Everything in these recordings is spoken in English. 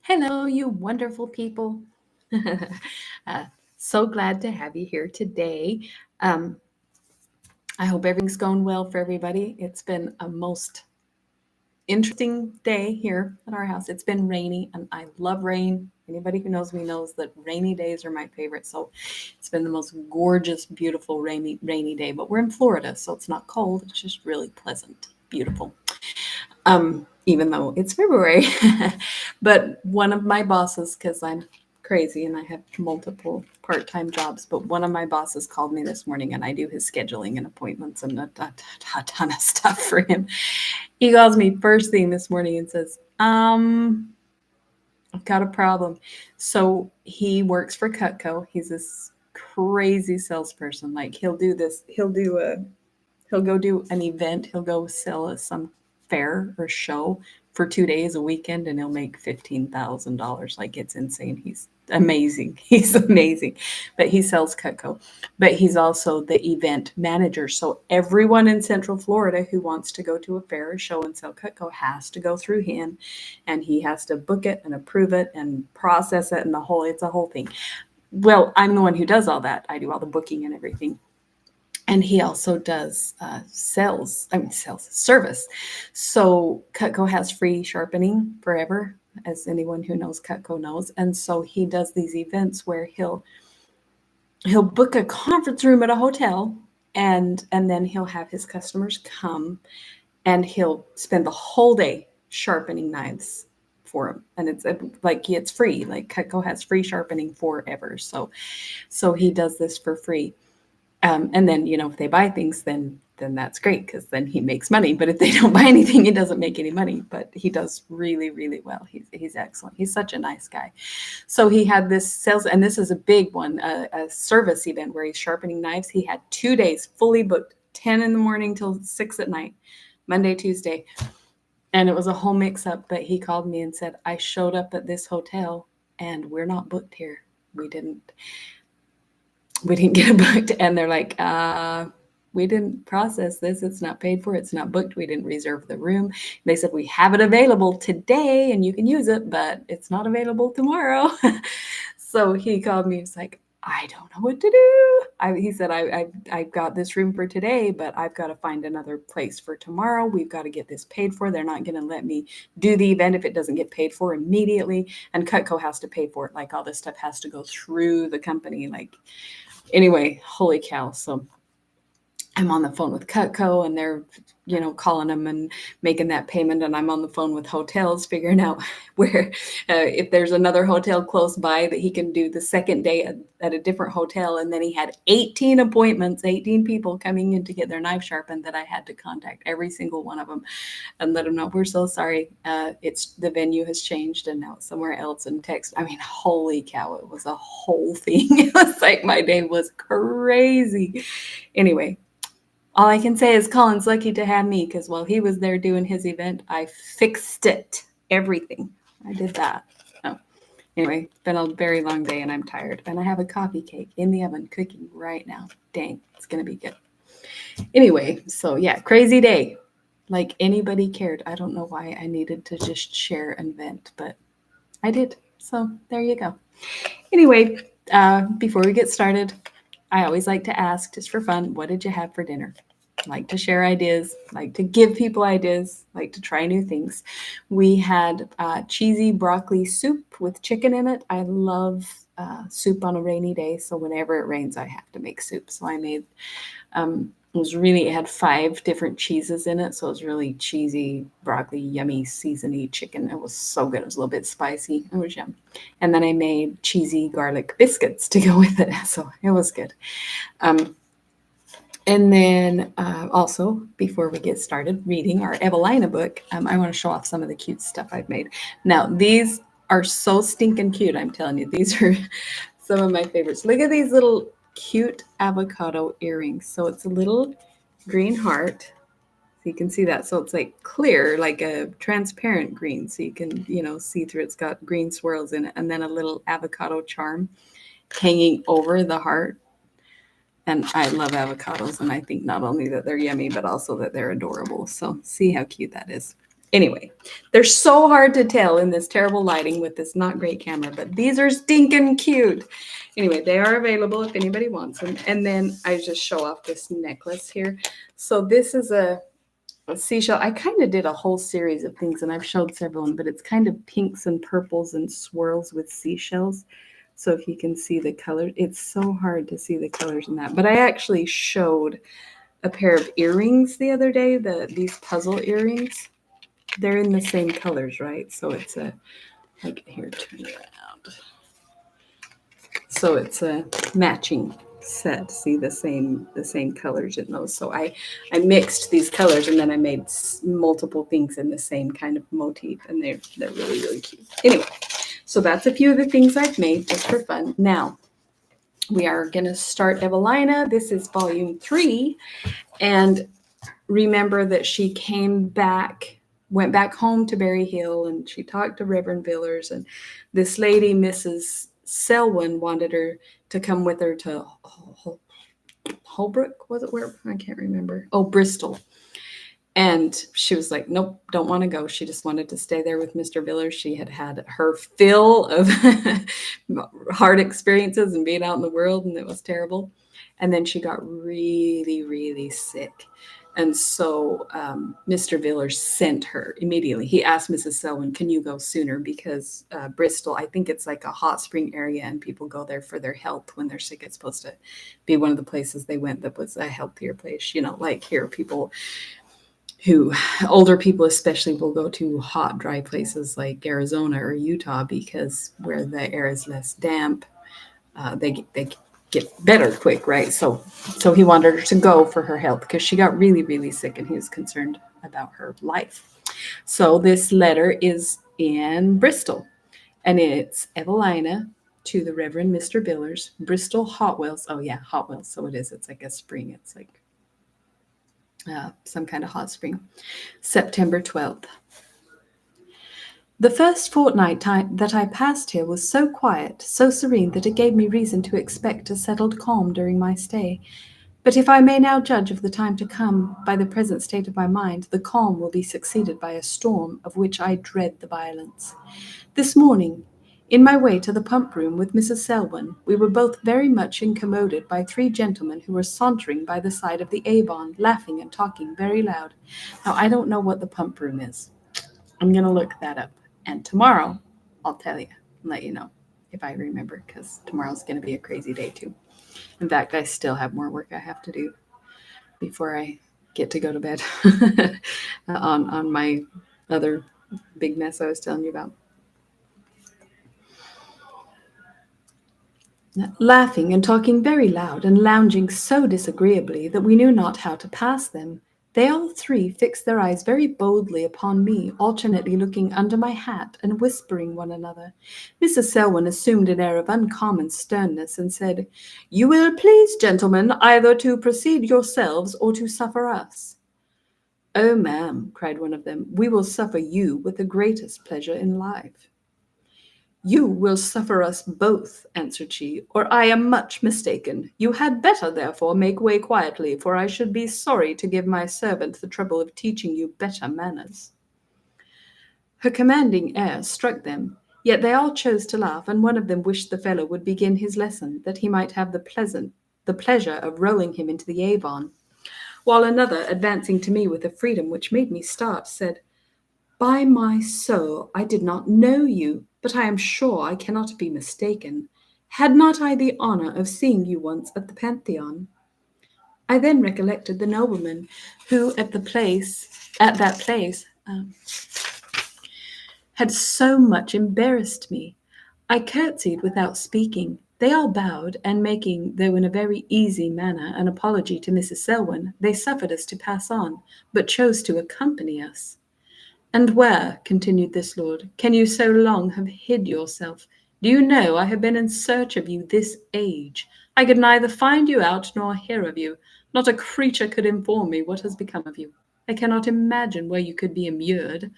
Hello, you wonderful people. uh, so glad to have you here today. Um, I hope everything's going well for everybody. It's been a most interesting day here at our house. It's been rainy, and I love rain. Anybody who knows me knows that rainy days are my favorite. So it's been the most gorgeous, beautiful, rainy day. But we're in Florida, so it's not cold. It's just really pleasant, beautiful. Even though it's February. But one of my bosses, because I'm crazy and I have multiple part-time jobs, but one of my bosses called me this morning and I do his scheduling and appointments and a ton of stuff for him. He calls me first thing this morning and says, I've got a problem. So he works for Cutco. He's this crazy salesperson. Like he'll go do an event. He'll go sell at some fair or show for 2 days, a weekend, and he'll make $15,000. Like it's insane. He's amazing. He's amazing. But he sells Cutco. But he's also the event manager. So everyone in Central Florida who wants to go to a fair or show and sell Cutco has to go through him, and he has to book it and approve it and process it and it's a whole thing. Well, I'm the one who does all that. I do all the booking and everything, and he also does sales service. So Cutco has free sharpening forever, as anyone who knows Cutco knows. And so he does these events where he'll book a conference room at a hotel, and then he'll have his customers come, and he'll spend the whole day sharpening knives for them. And it's free. Like Cutco has free sharpening forever. So he does this for free. And then, if they buy things, then that's great because then he makes money. But if they don't buy anything, he doesn't make any money. But he does really, really well. He's excellent. He's such a nice guy. So he had this sales, and this is a big one, a service event where he's sharpening knives. He had 2 days fully booked, 10 in the morning till 6 at night, Monday, Tuesday. And it was a whole mix up. But he called me and said, I showed up at this hotel and we're not booked here. We didn't get it booked. And they're like, we didn't process this. It's not paid for. It's not booked. We didn't reserve the room. They said, we have it available today and you can use it, but it's not available tomorrow. So he called me. He's like, I don't know what to do. He said, I got this room for today, but I've got to find another place for tomorrow. We've got to get this paid for. They're not going to let me do the event if it doesn't get paid for immediately. And Cutco has to pay for it. Like all this stuff has to go through the company. Anyway, holy cow. So I'm on the phone with Cutco and they're, calling them and making that payment. And I'm on the phone with hotels figuring out where, if there's another hotel close by that he can do the second day at a different hotel. And then he had 18 appointments, 18 people coming in to get their knife sharpened that I had to contact every single one of them and let them know, we're so sorry. The venue has changed and now it's somewhere else, and text. I mean, holy cow, it was a whole thing. It was like my day was crazy. Anyway, all I can say is Colin's lucky to have me because while he was there doing his event, I fixed it. Everything. I did that. Oh. Anyway, it's been a very long day and I'm tired. And I have a coffee cake in the oven cooking right now. Dang, it's going to be good. Anyway, so yeah, crazy day. Like anybody cared. I don't know why I needed to just share and vent, but I did. So there you go. Anyway, before we get started, I always like to ask, just for fun, what did you have for dinner? Like to share ideas, like to give people ideas, like to try new things. We had cheesy broccoli soup with chicken in it. I love soup on a rainy day, so whenever it rains, I have to make soup. So I made it had 5 different cheeses in it, so it was really cheesy, broccoli, yummy, seasony chicken. It was so good. It was a little bit spicy. It was yum. And then I made cheesy garlic biscuits to go with it, so it was good. And then also, before we get started reading our Evelina book, I want to show off some of the cute stuff I've made. Now, these are so stinking cute, I'm telling you. These are some of my favorites. Look at these little cute avocado earrings. So it's a little green heart. So you can see that. So it's like clear, like a transparent green. So you can, see through. It's got green swirls in it. And then a little avocado charm hanging over the heart. And I love avocados. And I think not only that they're yummy, but also that they're adorable. So see how cute that is. Anyway, they're so hard to tell in this terrible lighting with this not great camera, but these are stinking cute. Anyway, they are available if anybody wants them. And then I just show off this necklace here. So this is a seashell. I kind of did a whole series of things, and I've showed several of them, but it's kind of pinks and purples and swirls with seashells. So if you can see the color, it's so hard to see the colors in that. But I actually showed a pair of earrings the other day, these puzzle earrings. They're in the same colors, right? So it's a, like, here, turn it around. So it's a matching set. See the same colors in those. So I mixed these colors, and then I made multiple things in the same kind of motif, and they're really, really cute. Anyway, so that's a few of the things I've made just for fun. Now we are going to start Evelina. This is volume 3, and remember that she went back home to Berry Hill, and she talked to Reverend Villers, and this lady, Mrs. Selwyn, wanted her to come with her to Holbrook, was it where? I can't remember. Oh, Bristol. And she was like, nope, don't want to go. She just wanted to stay there with Mr. Villers. She had had her fill of hard experiences and being out in the world, and it was terrible. And then she got really, really sick. And so Mr. Villers sent her immediately. He asked Mrs. Selwyn, can you go sooner? Because Bristol, I think it's like a hot spring area, and people go there for their health when they're sick. It's supposed to be one of the places they went that was a healthier place. You know, like here, older people especially, will go to hot, dry places like Arizona or Utah, because where the air is less damp, they get better quick, right? So he wanted her to go for her health, because she got really, really sick, and he was concerned about her life. So this letter is in Bristol, and it's Evelina to the Reverend Mr. Villers, Bristol, Hotwells. Oh yeah, Hotwells. So it is. It's like a spring. It's like some kind of hot spring. September 12th. The first fortnight that I passed here was so quiet, so serene, that it gave me reason to expect a settled calm during my stay. But if I may now judge of the time to come by the present state of my mind, the calm will be succeeded by a storm of which I dread the violence. This morning, in my way to the pump room with Mrs. Selwyn, we were both very much incommoded by 3 gentlemen who were sauntering by the side of the Avon, laughing and talking very loud. Now, I don't know what the pump room is. I'm going to look that up. And tomorrow, I'll tell you and let you know if I remember, because tomorrow's going to be a crazy day too. In fact, I still have more work I have to do before I get to go to bed on my other big mess I was telling you about. Laughing and talking very loud, and lounging so disagreeably that we knew not how to pass them. They all 3 fixed their eyes very boldly upon me, alternately looking under my hat and whispering one another. Mrs. Selwyn assumed an air of uncommon sternness, and said, "You will please, gentlemen, either to proceed yourselves or to suffer us." "Oh, ma'am," cried one of them, "we will suffer you with the greatest pleasure in life." "You will suffer us both," answered she, "or I am much mistaken. You had better, therefore, make way quietly, for I should be sorry to give my servant the trouble of teaching you better manners." Her commanding air struck them, yet they all chose to laugh, and one of them wished the fellow would begin his lesson, that he might have the pleasure of rowing him into the Avon, while another, advancing to me with a freedom which made me start, said, "By my soul, I did not know you, but I am sure I cannot be mistaken. Had not I the honor of seeing you once at the Pantheon?" I then recollected the nobleman who at that place had so much embarrassed me. I curtsied without speaking. They all bowed, and making, though in a very easy manner, an apology to Mrs. Selwyn, they suffered us to pass on, but chose to accompany us. "And where," continued this lord, "can you so long have hid yourself? Do you know I have been in search of you this age? I could neither find you out nor hear of you. Not a creature could inform me what has become of you. I cannot imagine where you could be immured.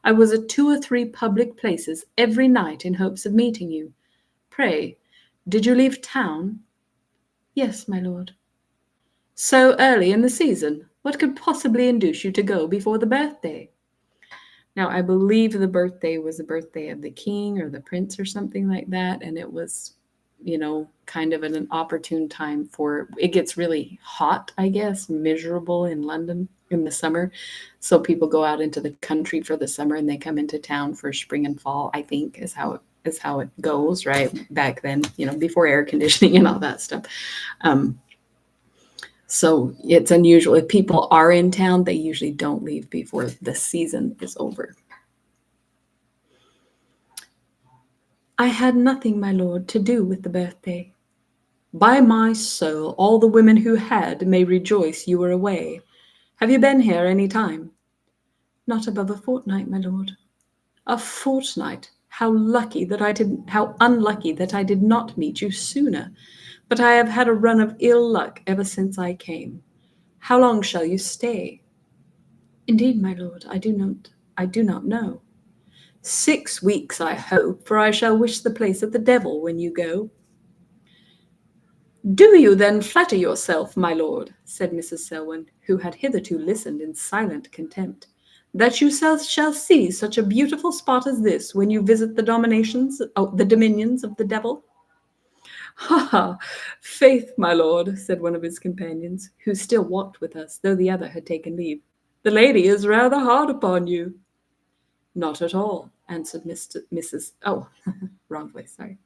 I was at 2 or 3 public places every night in hopes of meeting you. Pray, did you leave town?" "Yes, my lord." "So early in the season? What could possibly induce you to go before the birthday?" Now, I believe the birthday was the birthday of the king or the prince or something like that. And it was, kind of an opportune time for it gets really hot, I guess, miserable in London in the summer. So people go out into the country for the summer and they come into town for spring and fall, I think is how it goes, right? Back then, before air conditioning and all that stuff. Um, so it's unusual. If people are in town, they usually don't leave before the season is over. I had nothing, my lord, to do with the birthday. By my soul, all the women who had may rejoice you were away. Have you been here any time? Not above a fortnight, my lord. A fortnight! How unlucky that I did not meet you sooner. But I have had a run of ill luck ever since I came. How long shall you stay? Indeed, my lord, I do not know. 6 weeks, I hope, for I shall wish the place of the devil when you go. Do you then flatter yourself, my lord, said Mrs. Selwyn, who had hitherto listened in silent contempt, that you shall see such a beautiful spot as this when you visit the dominions of the devil? Ha ha! Faith, my lord, said one of his companions, who still walked with us, though the other had taken leave. The lady is rather hard upon you. Not at all, answered Mrs. Oh, wrong place, sorry.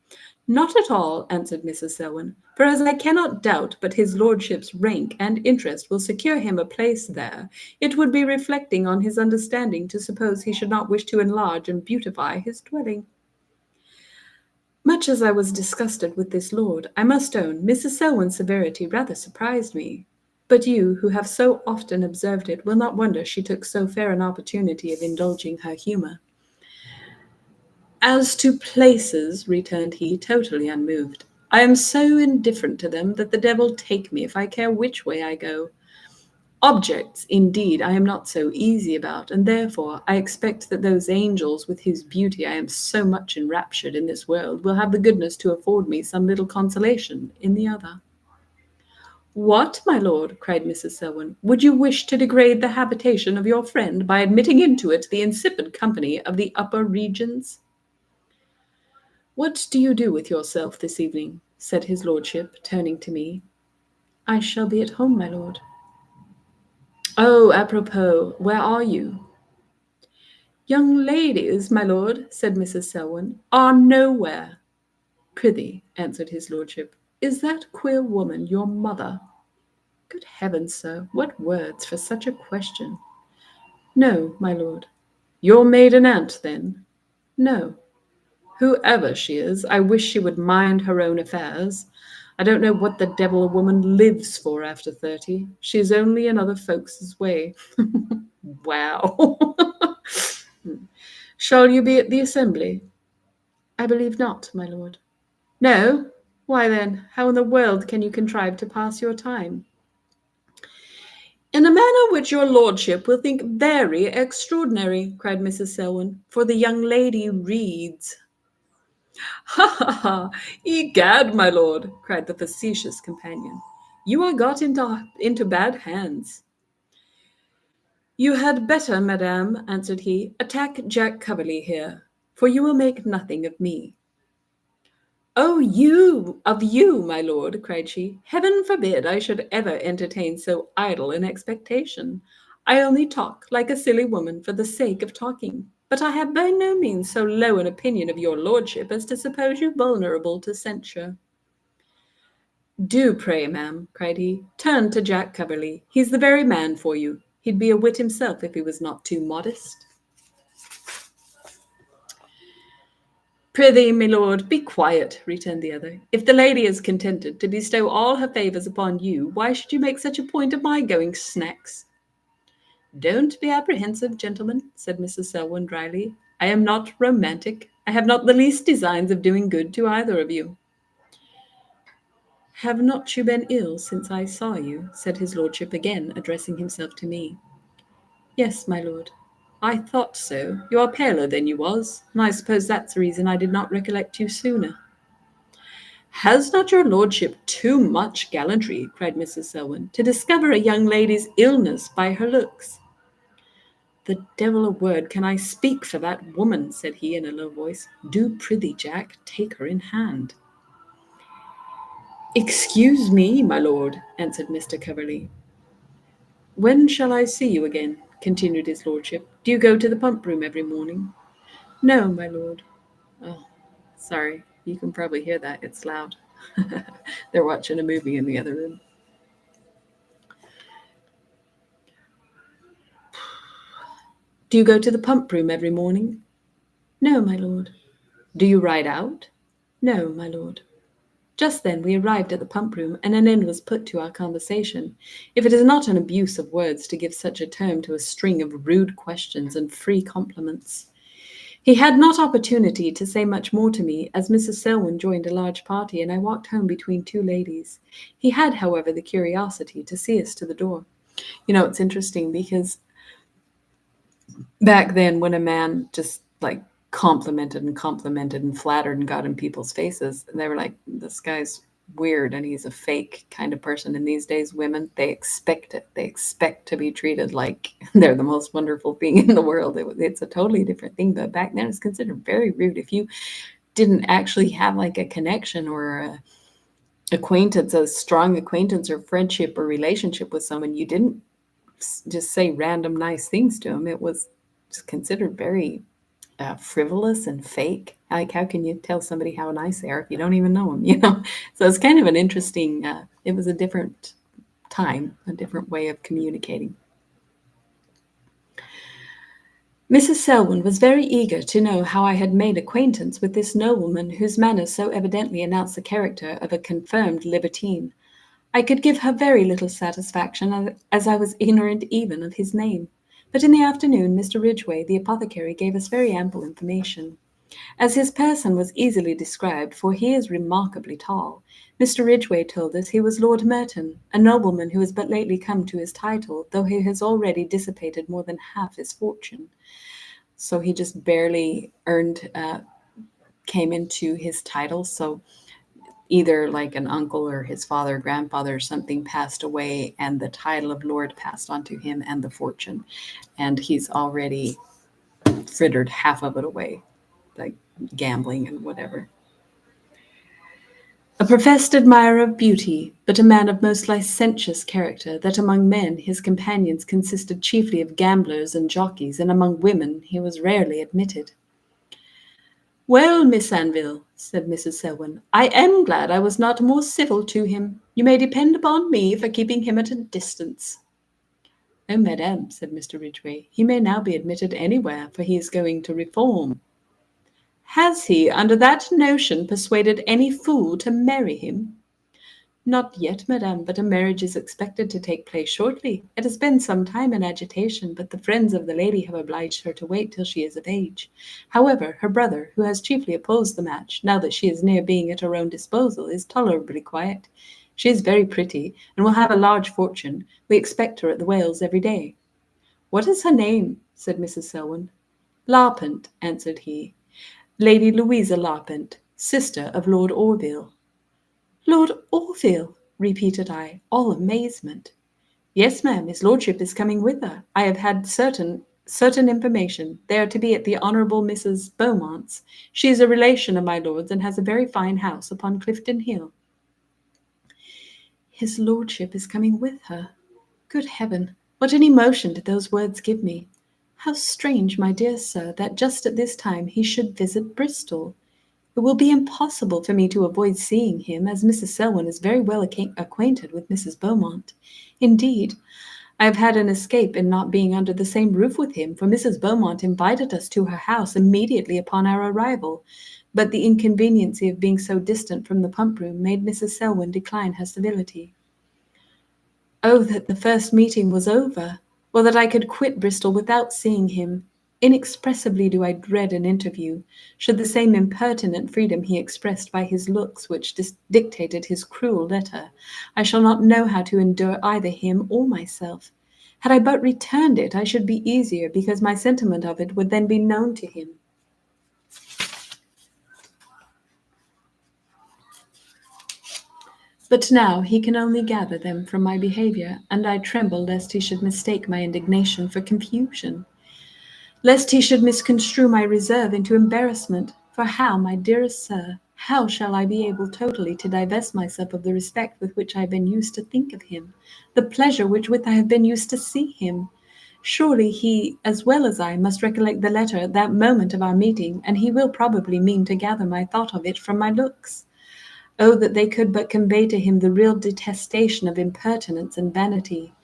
Not at all, answered Mrs. Selwyn, for as I cannot doubt but his lordship's rank and interest will secure him a place there, it would be reflecting on his understanding to suppose he should not wish to enlarge and beautify his dwelling. Much as I was disgusted with this lord, I must own Mrs. Selwyn's severity rather surprised me. But you, who have so often observed it, will not wonder she took so fair an opportunity of indulging her humour. As to places, returned he, totally unmoved, I am so indifferent to them that the devil take me if I care which way I go. Objects, indeed, I am not so easy about, and therefore I expect that those angels with whose beauty I am so much enraptured in this world will have the goodness to afford me some little consolation in the other. What, my lord, cried Mrs. Selwyn, would you wish to degrade the habitation of your friend by admitting into it the insipid company of the upper regions? What do you do with yourself this evening? Said his lordship, turning to me. I shall be at home, my lord. Oh, apropos, where are you? Young ladies, my lord, said Mrs. Selwyn, are nowhere. Prithee, answered his lordship, is that queer woman your mother? Good heavens, sir, what words for such a question? No, my lord. Your maiden aunt, then? No. Whoever she is, I wish she would mind her own affairs. I don't know what the devil a woman lives for after 30. She is only in other folks' way. Wow. Shall you be at the assembly? I believe not, my lord. No? Why then, how in the world can you contrive to pass your time? In a manner which your lordship will think very extraordinary, cried Mrs. Selwyn, for the young lady reads. Ha ha ha! Egad, my lord, cried the facetious companion, you are got into bad hands. You had better, madame, answered he, attack Jack Coverley here, for you will make nothing of me. Oh, you, my lord, cried she. Heaven forbid I should ever entertain so idle an expectation. I only talk like a silly woman for the sake of talking, but I have by no means so low an opinion of your lordship as to suppose you vulnerable to censure. Do pray, ma'am, cried he, turn to Jack Coverley. He's the very man for you. He'd be a wit himself if he was not too modest. Prithee, my lord, be quiet, returned the other. If the lady is contented to bestow all her favours upon you, why should you make such a point of my going snacks? Don't be apprehensive, gentlemen, said Mrs. Selwyn dryly. I am not romantic. I have not the least designs of doing good to either of you. Have not you been ill since I saw you? Said his lordship again, addressing himself to me. Yes, my lord. I thought so. You are paler than you was, and I suppose that's the reason I did not recollect you sooner. Has not your lordship too much gallantry, cried Mrs. Selwyn, to discover a young lady's illness by her looks? The devil a word can I speak for that woman, said he in a low voice. Do prithee, Jack, take her in hand. Excuse me, my lord, answered Mr. Coverley. When shall I see you again? Continued his lordship. Do you go to the pump room every morning? No, my lord. Oh, sorry. You can probably hear that. It's loud. They're watching a movie in the other room. Do you go to the pump room every morning? No, my lord. Do you ride out? No, my lord. Just then we arrived at the pump room, and an end was put to our conversation, if it is not an abuse of words to give such a term to a string of rude questions and free compliments. He had not opportunity to say much more to me, as Mrs. Selwyn joined a large party, and I walked home between two ladies. He had, however, the curiosity to see us to the door. You know, it's interesting because back then when a man just like complimented and flattered and got in people's faces, they were like, this guy's weird and he's a fake kind of person. And these days women, they expect it. They expect to be treated like they're the most wonderful thing in the world. It's a totally different thing, but back then it's considered very rude if you didn't actually have like a connection or a acquaintance, a strong acquaintance or friendship or relationship with someone. You didn't just say random nice things to them. It was just considered very frivolous and fake. Like, how can you tell somebody how nice they are if you don't even know them? You know, so it's kind of an interesting. It was a different time, a different way of communicating. Mrs. Selwyn was very eager to know how I had made acquaintance with this nobleman whose manners so evidently announced the character of a confirmed libertine. I could give her very little satisfaction, as I was ignorant even of his name. But in the afternoon, Mr. Ridgway, the apothecary, gave us very ample information. As his person was easily described, for he is remarkably tall, Mr. Ridgway told us he was Lord Merton, a nobleman who has but lately come to his title, though he has already dissipated more than half his fortune. So he just barely came into his title. So either like an uncle or his father or grandfather or something passed away, and the title of lord passed on to him and the fortune. And he's already frittered half of it away, like gambling and whatever. A professed admirer of beauty, but a man of most licentious character, that among men his companions consisted chiefly of gamblers and jockeys, and among women he was rarely admitted. Well, Miss Anville, said Mrs. Selwyn, I am glad I was not more civil to him. You may depend upon me for keeping him at a distance. Oh, madame, said Mr. Ridgway, he may now be admitted anywhere, for he is going to reform. Has he, under that notion, persuaded any fool to marry him? Not yet, madame, but a marriage is expected to take place shortly. It has been some time in agitation, but the friends of the lady have obliged her to wait till she is of age. However, her brother, who has chiefly opposed the match, now that she is near being at her own disposal, is tolerably quiet. She is very pretty, and will have a large fortune. We expect her at the Wales every day. What is her name? Said Mrs. Selwyn. Larpent, answered he. Lady Louisa Larpent, sister of Lord Orville. Lord Orville, repeated I, all amazement. Yes, ma'am, his lordship is coming with her. I have had certain information. They are to be at the Honourable Mrs. Beaumont's. She is a relation of my lord's, and has a very fine house upon Clifton Hill. His lordship is coming with her. Good heaven, what an emotion did those words give me! How strange, my dear sir, that just at this time he should visit Bristol. It will be impossible for me to avoid seeing him, as Mrs. Selwyn is very well acquainted with Mrs. Beaumont. Indeed, I have had an escape in not being under the same roof with him, for Mrs. Beaumont invited us to her house immediately upon our arrival, but the inconveniency of being so distant from the pump room made Mrs. Selwyn decline her civility. Oh, that the first meeting was over, or that I could quit Bristol without seeing him! Inexpressibly do I dread an interview. Should the same impertinent freedom he expressed by his looks which dictated his cruel letter, I shall not know how to endure either him or myself. Had I but returned it, I should be easier, because my sentiment of it would then be known to him. But now he can only gather them from my behaviour, and I tremble lest he should mistake my indignation for confusion. lest he should misconstrue my reserve into embarrassment. For how, my dearest sir, how shall I be able totally to divest myself of the respect with which I have been used to think of him, the pleasure with I have been used to see him? Surely he, as well as I, must recollect the letter at that moment of our meeting, and he will probably mean to gather my thought of it from my looks. Oh, that they could but convey to him the real detestation of impertinence and vanity!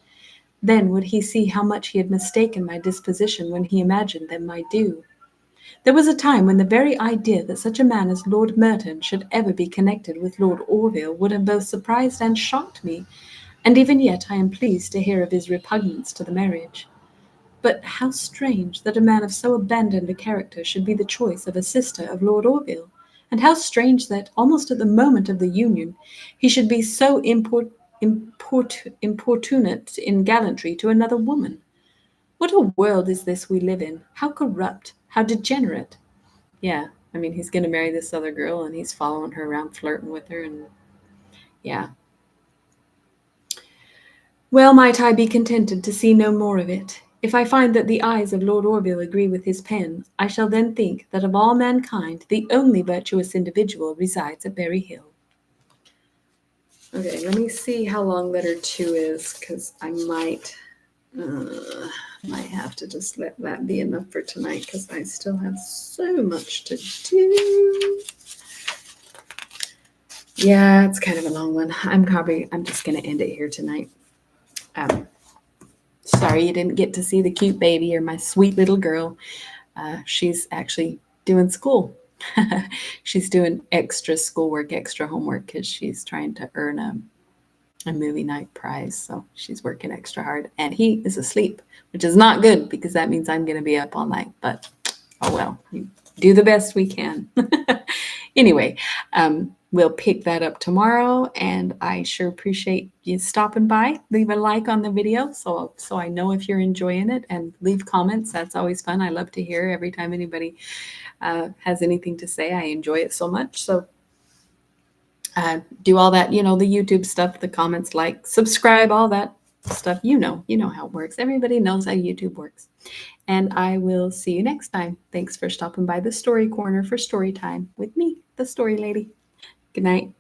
Then would he see how much he had mistaken my disposition when he imagined them my due. There was a time when the very idea that such a man as Lord Merton should ever be connected with Lord Orville would have both surprised and shocked me, and even yet I am pleased to hear of his repugnance to the marriage. But how strange that a man of so abandoned a character should be the choice of a sister of Lord Orville! And how strange that, almost at the moment of the union, he should be so importunate in gallantry to another woman! What a world is this we live in! How corrupt! How degenerate! Yeah, I mean, he's going to marry this other girl, and he's following her around, flirting with her, and yeah. Well might I be contented to see no more of it. If I find that the eyes of Lord Orville agree with his pen, I shall then think that of all mankind the only virtuous individual resides at Berry Hill. Okay, let me see how long letter 2 is, because I might have to just let that be enough for tonight, because I still have so much to do. Yeah, it's kind of a long one. I'm just going to end it here tonight. Sorry you didn't get to see the cute baby or my sweet little girl. She's actually doing school. She's doing extra schoolwork, extra homework, because she's trying to earn a movie night prize. So she's working extra hard. And he is asleep, which is not good because that means I'm going to be up all night. But oh well, we do the best we can. Anyway, we'll pick that up tomorrow, and I sure appreciate you stopping by. Leave a like on the video so I know if you're enjoying it, and leave comments. That's always fun. I love to hear every time anybody has anything to say. I enjoy it so much. So do all that, the YouTube stuff, the comments, like, subscribe, all that stuff. You know how it works. Everybody knows how YouTube works. And I will see you next time. Thanks for stopping by the Story Corner for story time with me, the Story Lady. Good night.